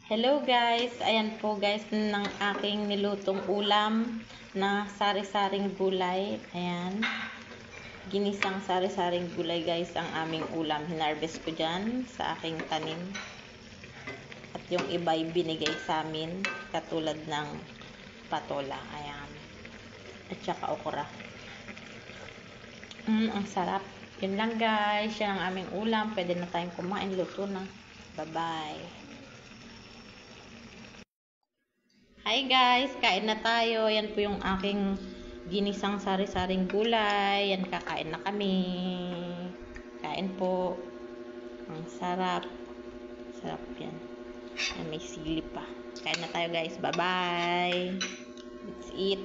Hello guys, ayan po guys ng aking nilutong ulam na sari-saring gulay. Ayan, ginisang sari-saring gulay guys ang aming ulam. Hinarvest ko dyan sa aking tanim. At yung iba'y binigay sa amin katulad ng patola. Ayan, at saka okra. Ang sarap. Yun lang guys, yan ang aming ulam. Pwede na tayong kumain, luto na. Bye-bye. Hi guys, kain na tayo. Yan po yung aking ginisang sari-saring gulay. Yan, kakain na kami. Kain po. Ang sarap. Sarap yan. Yan, may sili pa. Kain na tayo guys. Bye-bye. Let's eat.